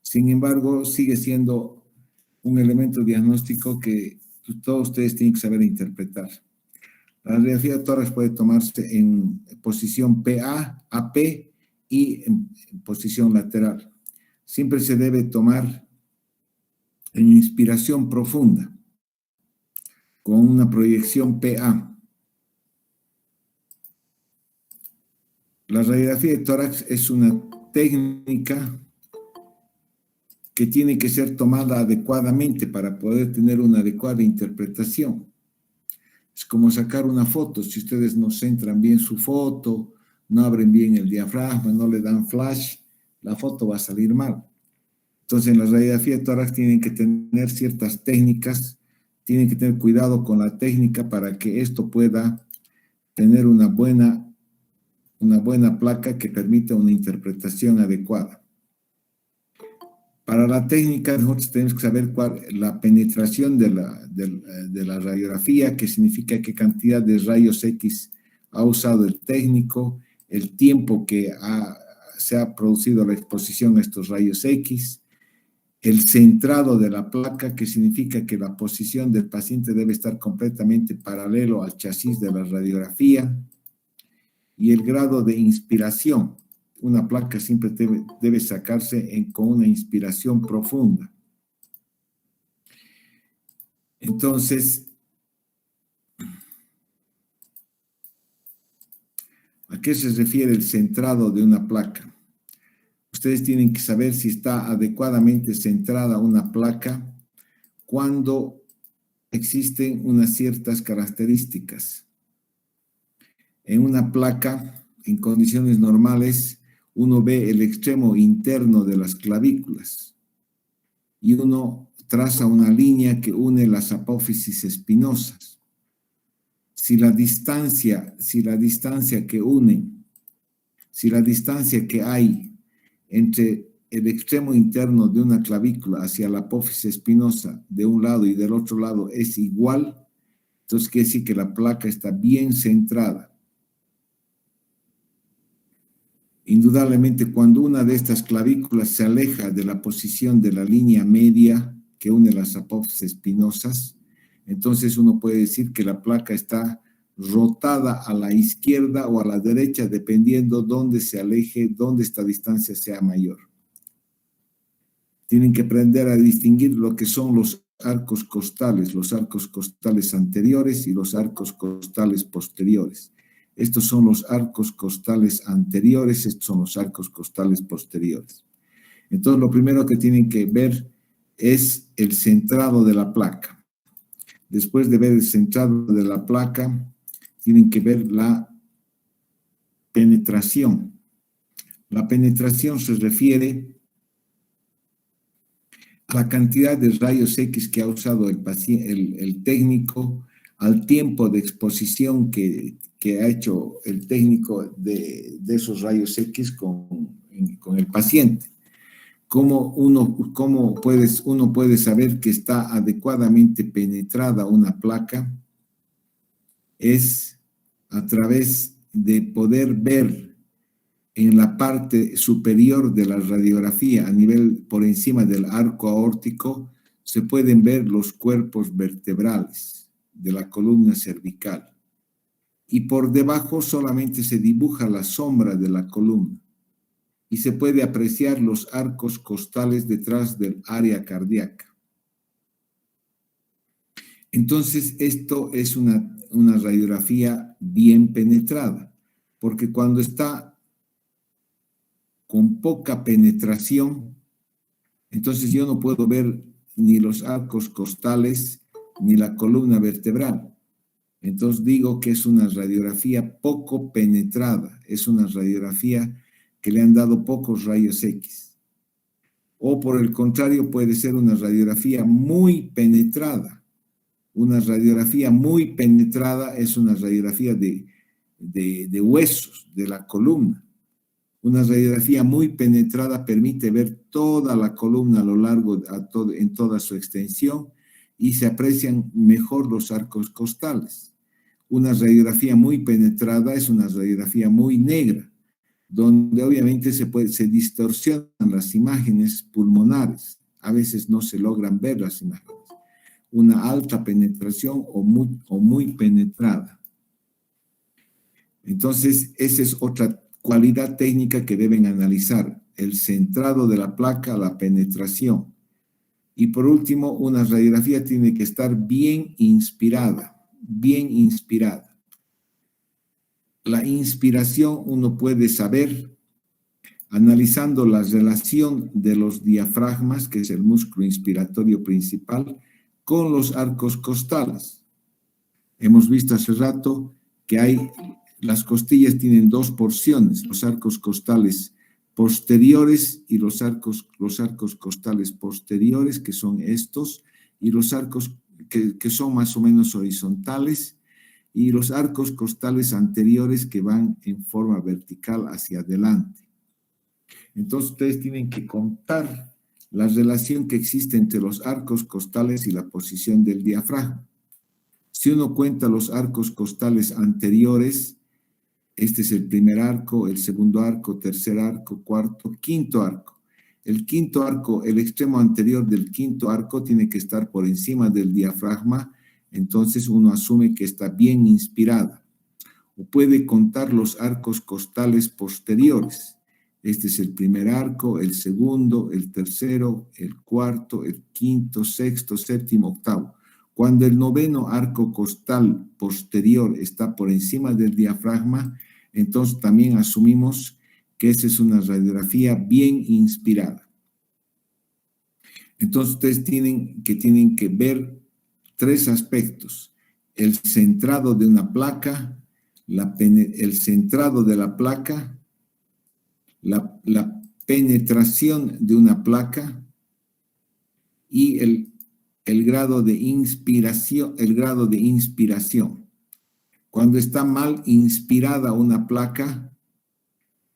Sin embargo, sigue siendo un elemento diagnóstico que todos ustedes tienen que saber interpretar. La radiografía de tórax puede tomarse en posición PA, AP y en posición lateral. Siempre se debe tomar en inspiración profunda, con una proyección PA. La radiografía de tórax es una técnica que tiene que ser tomada adecuadamente para poder tener una adecuada interpretación. Es como sacar una foto. Si ustedes no centran bien su foto, no abren bien el diafragma, no le dan flash, la foto va a salir mal. Entonces, en la radiografía de tórax tienen que tener ciertas técnicas, tienen que tener cuidado con la técnica para que esto pueda tener una buena placa que permita una interpretación adecuada. Para la técnica, nosotros tenemos que saber la penetración de la radiografía, que significa qué cantidad de rayos X ha usado el técnico, el tiempo que se ha producido la exposición a estos rayos X, el centrado de la placa, que significa que la posición del paciente debe estar completamente paralelo al chasis de la radiografía, y el grado de inspiración. Una placa siempre debe sacarse con una inspiración profunda. Entonces, ¿a qué se refiere el centrado de una placa? Ustedes tienen que saber si está adecuadamente centrada una placa cuando existen unas ciertas características. En una placa, en condiciones normales, uno ve el extremo interno de las clavículas y uno traza una línea que une las apófisis espinosas. Si la distancia que hay entre el extremo interno de una clavícula hacia la apófisis espinosa de un lado y del otro lado es igual, entonces quiere decir que la placa está bien centrada. Indudablemente, cuando una de estas clavículas se aleja de la posición de la línea media que une las apófisis espinosas, entonces uno puede decir que la placa está rotada a la izquierda o a la derecha, dependiendo dónde se aleje, dónde esta distancia sea mayor. Tienen que aprender a distinguir lo que son los arcos costales anteriores y los arcos costales posteriores. Estos son los arcos costales anteriores, estos son los arcos costales posteriores. Entonces, lo primero que tienen que ver es el centrado de la placa. Después de ver el centrado de la placa, tienen que ver la penetración. La penetración se refiere a la cantidad de rayos X que ha usado el técnico, al tiempo de exposición que ha hecho el técnico de esos rayos X con el paciente. ¿Cómo uno puede saber que está adecuadamente penetrada una placa? Es a través de poder ver en la parte superior de la radiografía, por encima del arco aórtico, se pueden ver los cuerpos vertebrales de la columna cervical. Y por debajo solamente se dibuja la sombra de la columna. Y se puede apreciar los arcos costales detrás del área cardíaca. Entonces, esto es una radiografía bien penetrada, porque cuando está con poca penetración, entonces yo no puedo ver ni los arcos costales ni la columna vertebral. Entonces digo que es una radiografía poco penetrada, es una radiografía que le han dado pocos rayos X. O por el contrario, puede ser una radiografía muy penetrada. Una radiografía muy penetrada es una radiografía de huesos, de la columna. Una radiografía muy penetrada permite ver toda la columna a lo largo, en toda su extensión, y se aprecian mejor los arcos costales. Una radiografía muy penetrada es una radiografía muy negra, donde obviamente se distorsionan las imágenes pulmonares. A veces no se logran ver las imágenes. Una alta penetración o muy penetrada. Entonces, esa es otra cualidad técnica que deben analizar: el centrado de la placa, la penetración. Y por último, una radiografía tiene que estar bien inspirada, bien inspirada. La inspiración uno puede saber analizando la relación de los diafragmas, que es el músculo inspiratorio principal, con los arcos costales. Hemos visto hace rato que las costillas tienen dos porciones: los arcos costales posteriores y los arcos costales posteriores, que son estos, y los arcos que son más o menos horizontales, y los arcos costales anteriores que van en forma vertical hacia adelante. Entonces ustedes tienen que contar la relación que existe entre los arcos costales y la posición del diafragma. Si uno cuenta los arcos costales anteriores, este es el primer arco, el segundo arco, tercer arco, cuarto, quinto arco. El quinto arco, el extremo anterior del quinto arco tiene que estar por encima del diafragma, entonces uno asume que está bien inspirada. O puede contar los arcos costales posteriores. Este es el primer arco, el segundo, el tercero, el cuarto, el quinto, sexto, séptimo, octavo. Cuando el noveno arco costal posterior está por encima del diafragma, entonces también asumimos que esa es una radiografía bien inspirada. Entonces ustedes tienen que ver tres aspectos: el centrado de una placa, el centrado de la placa, la penetración de una placa y el grado de inspiración, Cuando está mal inspirada una placa,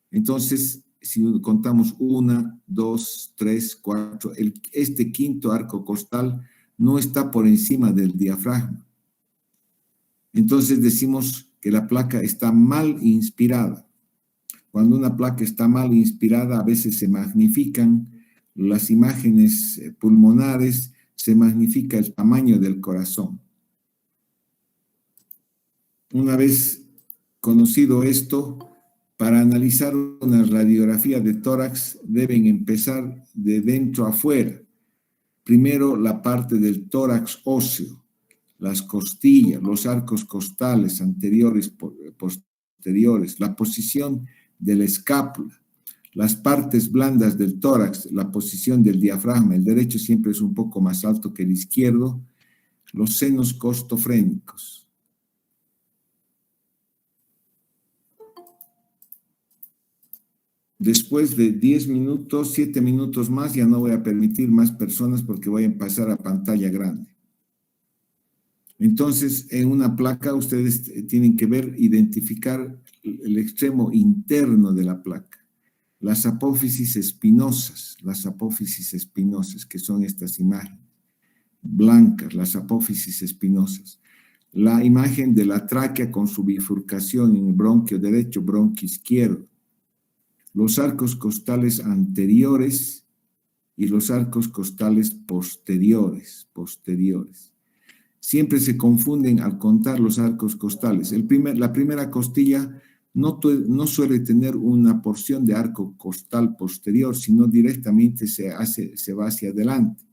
entonces, si contamos 1, 2, 3, 4, este quinto arco costal no está por encima del diafragma. Entonces decimos que la placa está mal inspirada. Cuando una placa está mal inspirada, a veces se magnifican las imágenes pulmonares, se magnifica el tamaño del corazón. Una vez conocido esto, para analizar una radiografía de tórax deben empezar de dentro a afuera. Primero la parte del tórax óseo, las costillas, los arcos costales anteriores, posteriores, la posición de la escápula, las partes blandas del tórax, la posición del diafragma. El derecho siempre es un poco más alto que el izquierdo. Los senos costofrénicos. Después de 10 minutos, 7 minutos más, ya no voy a permitir más personas porque voy a pasar a pantalla grande. Entonces, en una placa ustedes tienen que identificar el extremo interno de la placa. Las apófisis espinosas, que son estas imágenes blancas, las apófisis espinosas. La imagen de la tráquea con su bifurcación en el bronquio derecho, bronquio izquierdo. Los arcos costales anteriores y los arcos costales posteriores. Siempre se confunden al contar los arcos costales. La primera costilla no suele tener una porción de arco costal posterior, sino directamente se va hacia adelante.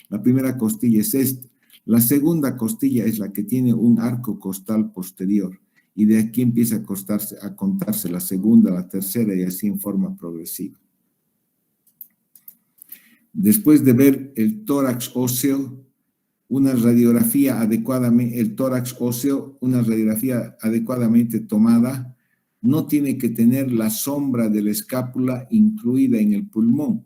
La primera costilla es esta. La segunda costilla es la que tiene un arco costal posterior. Y de aquí empieza a contarse la segunda, la tercera y así en forma progresiva. Después de ver el tórax óseo, una radiografía adecuadamente tomada no tiene que tener la sombra de la escápula incluida en el pulmón.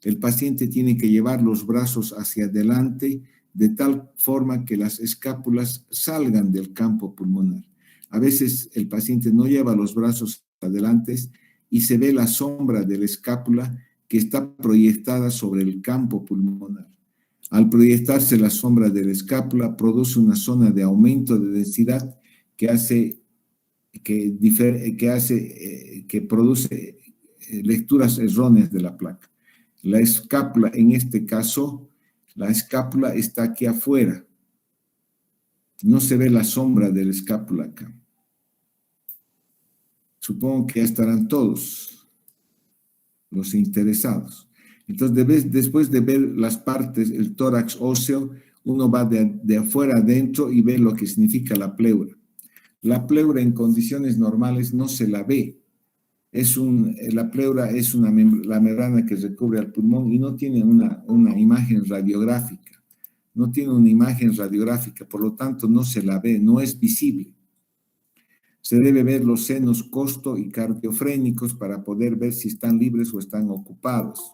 El paciente tiene que llevar los brazos hacia adelante de tal forma que las escápulas salgan del campo pulmonar. A veces el paciente no lleva los brazos adelante y se ve la sombra de la escápula que está proyectada sobre el campo pulmonar. Al proyectarse la sombra de la escápula, produce una zona de aumento de densidad que produce lecturas erróneas de la placa. La escápula, en este caso, la escápula está aquí afuera. No se ve la sombra de la escápula acá. Supongo que ya estarán todos los interesados. Entonces, después de ver las partes, el tórax óseo, uno va de afuera adentro y ve lo que significa la pleura. La pleura en condiciones normales no se la ve. La pleura es la membrana que recubre al pulmón y no tiene una imagen radiográfica. No tiene una imagen radiográfica, por lo tanto no se la ve, no es visible. Se debe ver los senos costo y cardiofrénicos para poder ver si están libres o están ocupados.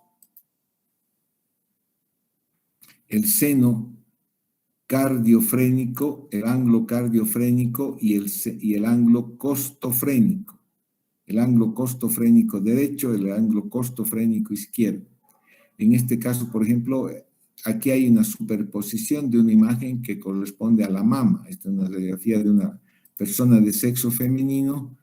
El seno cardiofrénico, el ángulo cardiofrénico y el ángulo costofrénico. El ángulo costofrénico derecho, el ángulo costofrénico izquierdo. En este caso, por ejemplo, aquí hay una superposición de una imagen que corresponde a la mama. Esta es una radiografía de una persona de sexo femenino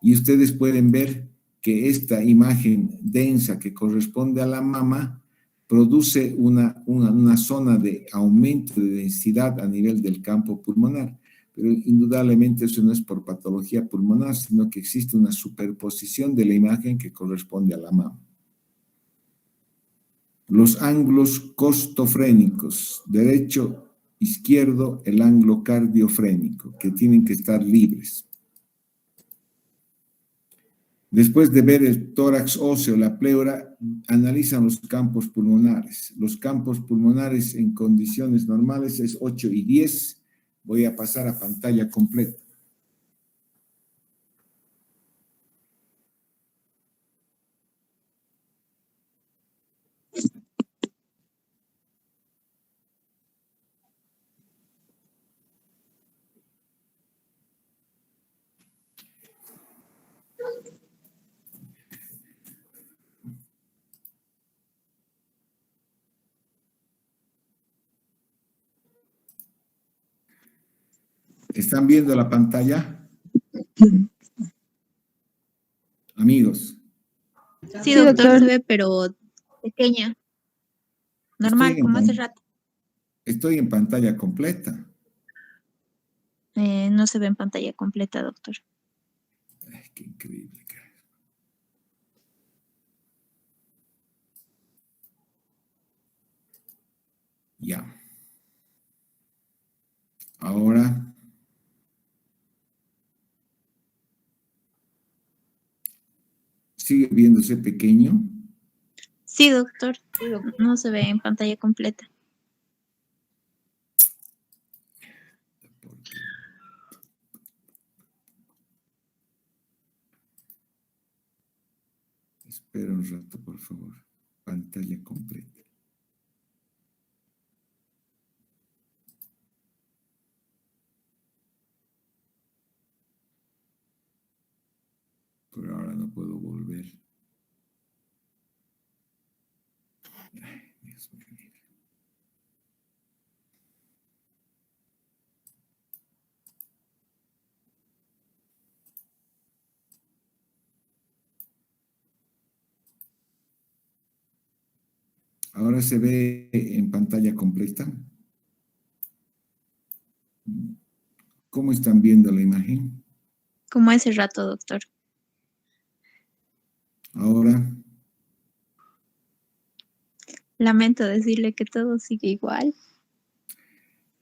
y ustedes pueden ver que esta imagen densa que corresponde a la mama produce una zona de aumento de densidad a nivel del campo pulmonar. Pero indudablemente eso no es por patología pulmonar, sino que existe una superposición de la imagen que corresponde a la mama. Los ángulos costofrénicos, derecho, izquierdo, el ángulo cardiofrénico, que tienen que estar libres. Después de ver el tórax óseo, la pleura, analizan los campos pulmonares. Los campos pulmonares en condiciones normales es 8 y 10. Voy a pasar a pantalla completa. ¿Están viendo la pantalla? Amigos. Sí, doctor, se ve, pero pequeña. Normal, como hace rato. Estoy en pantalla completa. No se ve en pantalla completa, doctor. Ay, qué increíble. Ya. Ahora. ¿Sigue viéndose pequeño? Sí, doctor. No se ve en pantalla completa. Espera un rato, por favor. Pantalla completa. Pero ahora no puedo volver. Ay, Dios mío. Ahora se ve en pantalla completa. ¿Cómo están viendo la imagen? Como hace rato, doctor. Ahora. Lamento decirle que todo sigue igual.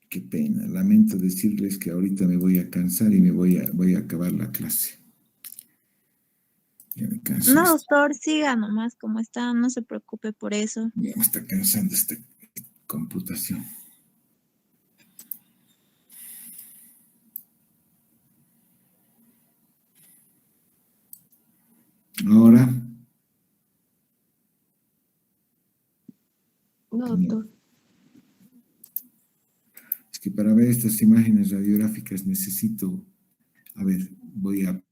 Qué pena. Lamento decirles que ahorita me voy a cansar y voy a acabar la clase. Ya me canso. No, doctor, siga nomás como está. No se preocupe por eso. Ya me está cansando esta computación. Ahora. No, doctor. Es que para ver estas imágenes radiográficas necesito, a ver, voy a